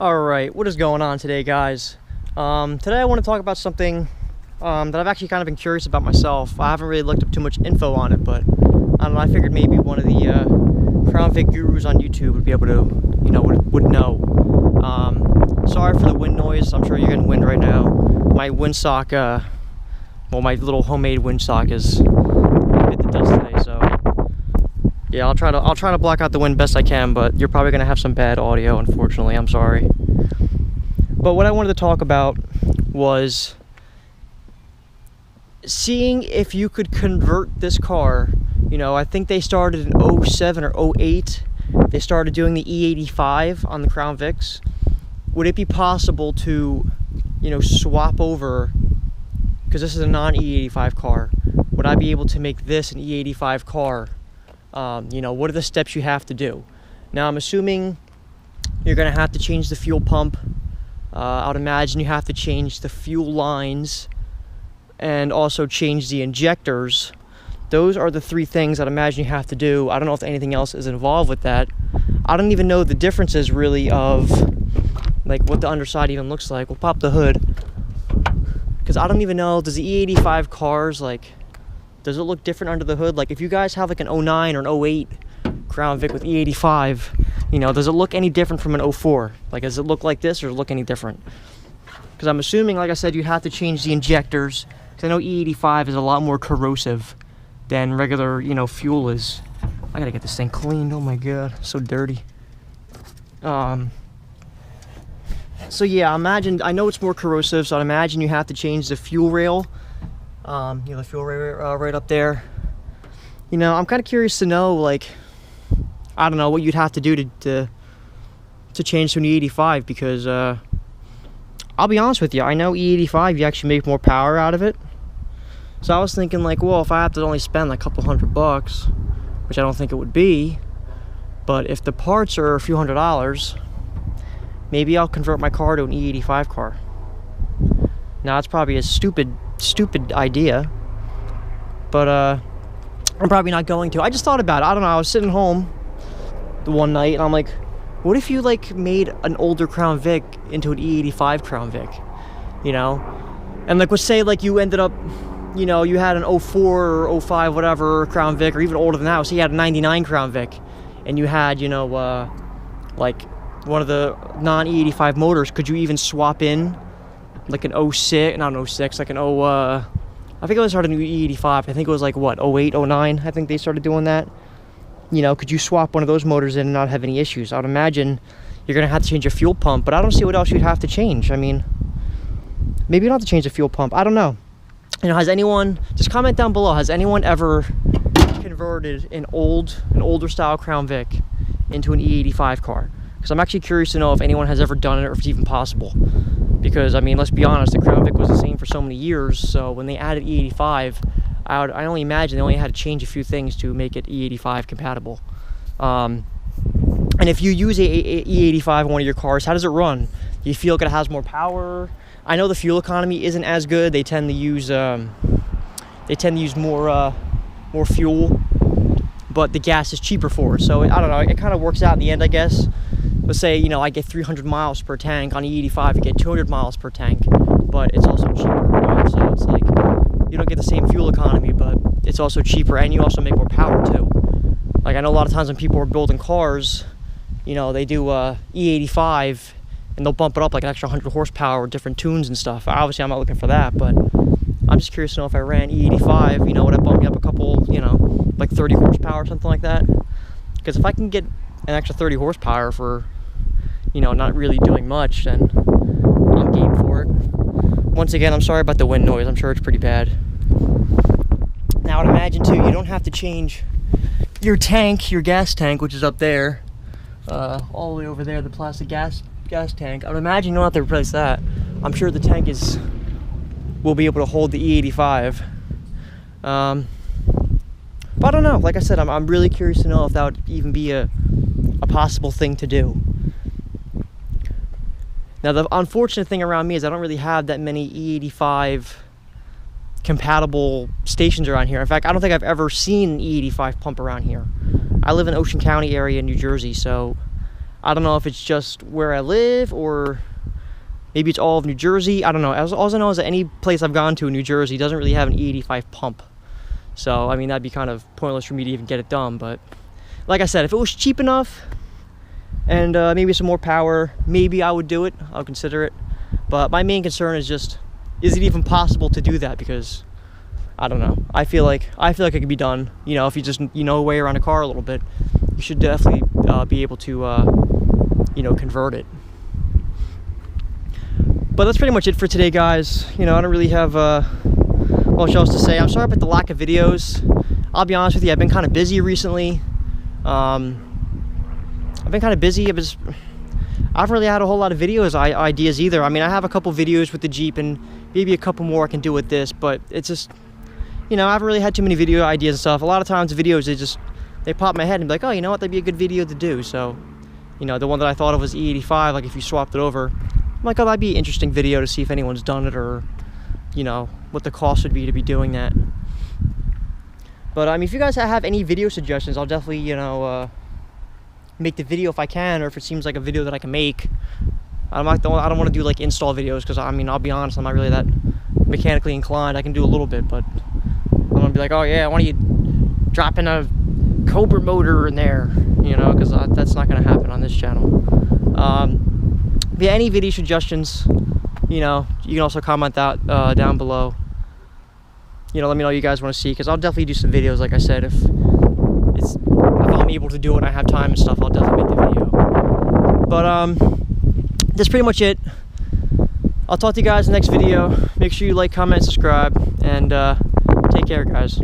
Alright, what is going on today, guys? Today I want to talk about something that I've actually kind of been curious about myself. I haven't really looked up too much info on it, but I don't know, I figured maybe one of the Crown Vic gurus on YouTube would be able to, would know. Sorry for the wind noise. I'm sure you're getting wind right now. My windsock, my little homemade windsock is a bit the dust today, so yeah, I'll try to block out the wind best I can, but you're probably gonna have some bad audio, unfortunately. I'm sorry. But what I wanted to talk about was seeing if you could convert this car. I think they started in 07 or 08. They started doing the E85 on the Crown Vics. Would it be possible to, swap over, because this is a non-E85 car, would I be able to make this an E85 car? What are the steps you have to do? Now, I'm assuming you're going to have to change the fuel pump. I would imagine you have to change the fuel lines and also change the injectors. Those are the three things I'd imagine you have to do. I don't know if anything else is involved with that. I don't even know the differences really of like what the underside even looks like. We'll pop the hood, because I don't even know, does the E85 cars, does it look different under the hood? Like if you guys have like an 09 or an 08 Crown Vic with E85, does it look any different from an 04? Like, does it look like this or does it look any different? Because I'm assuming, like I said, you have to change the injectors, because I know E85 is a lot more corrosive than regular, fuel is. I gotta get this thing cleaned. Oh my god, so dirty. So yeah, I know it's more corrosive, so I'd imagine you have to change the fuel rail. The fuel rail right up there. I'm kind of curious to know, I don't know what you'd have to do to change to an E85, because I'll be honest with you, I know E85 you actually make more power out of it. So I was thinking well, if I have to only spend a couple $100, which I don't think it would be, but if the parts are a few $100s, maybe I'll convert my car to an E85 car. Now it's probably a stupid idea, but I'm probably not going to. I just thought about it. I don't know, I was sitting home the one night and I'm like, what if you made an older Crown Vic into an E85 Crown Vic, and let's say you ended up, you had an 04 or 05 whatever Crown Vic, or even older than that, so you had a 99 Crown Vic, and you had one of the non-E85 motors. Could you even swap in an 06, not an 06, I think it was started in E85. I think it was 08, 09, I think they started doing that. Could you swap one of those motors in and not have any issues? I would imagine you're gonna have to change a fuel pump, but I don't see what else you'd have to change. I mean, maybe you don't have to change the fuel pump, I don't know. Has anyone, just comment down below, has anyone ever converted an older style Crown Vic into an E85 car? Because I'm actually curious to know if anyone has ever done it, or if it's even possible. Because, let's be honest, the Crown Vic was the same for so many years, so when they added E85, I only imagine they only had to change a few things to make it E85 compatible. And if you use a E85 on one of your cars, how does it run? Do you feel like it has more power? I know the fuel economy isn't as good. They tend to use more fuel, but the gas is cheaper for it. So I don't know. It kind of works out in the end, I guess. Let's say I get 300 miles per tank on E85. I get 200 miles per tank, but it's also cheaper. Right? So it's you don't get the same fuel economy, but it's also cheaper, and you also make more power too. I know a lot of times when people are building cars, they do E85. And they'll bump it up an extra 100 horsepower with different tunes and stuff. Obviously, I'm not looking for that, but I'm just curious to know if I ran E85, would that bump me up a couple, 30 horsepower or something like that? Because if I can get an extra 30 horsepower for, not really doing much, then I'm game for it. Once again, I'm sorry about the wind noise. I'm sure it's pretty bad. Now, I'd imagine, too, you don't have to change your gas tank, which is up there, all the way over there, the plastic gas tank. I would imagine you don't have to replace that. I'm sure the tank will be able to hold the E85. But I don't know. Like I said, I'm really curious to know if that would even be a possible thing to do. Now, the unfortunate thing around me is I don't really have that many E85 compatible stations around here. In fact, I don't think I've ever seen an E85 pump around here. I live in Ocean County area in New Jersey, so I don't know if it's just where I live or maybe it's all of New Jersey. I don't know. All I know is that any place I've gone to in New Jersey doesn't really have an E85 pump. So, I mean, that'd be kind of pointless for me to even get it done. But like I said, if it was cheap enough and maybe some more power, maybe I would do it. I'll consider it. But my main concern is just, is it even possible to do that? Because I don't know. I feel like it could be done. You know, if you just way around a car a little bit, you should definitely be able to convert it. But that's pretty much it for today, guys. I don't really have much else to say. I'm sorry about the lack of videos. I'll be honest with you, I've been kind of busy recently. I've been kind of busy. I haven't really had a whole lot of ideas either. I mean, I have a couple videos with the Jeep and maybe a couple more I can do with this, but it's just, I haven't really had too many video ideas and stuff. A lot of times the videos, they pop in my head and be like, oh, you know what, that'd be a good video to do. So, the one that I thought of was E85, like if you swapped it over, I'm like, oh, that'd be an interesting video to see if anyone's done it or, what the cost would be to be doing that. But, I mean, if you guys have any video suggestions, I'll definitely, make the video if I can, or if it seems like a video that I can make. I don't want to do, like, install videos, because, I mean, I'll be honest, I'm not really that mechanically inclined. I can do a little bit, but I'm going to be like, oh, yeah, why don't you drop in a Cobra motor in there, because that's not going to happen on this channel. Yeah, any video suggestions, you can also comment that down below. Let me know what you guys want to see, because I'll definitely do some videos, like I said. If I'm able to do it and I have time and stuff, I'll definitely make the video. But that's pretty much it. I'll talk to you guys in the next video. Make sure you like, comment, subscribe, and take care, guys.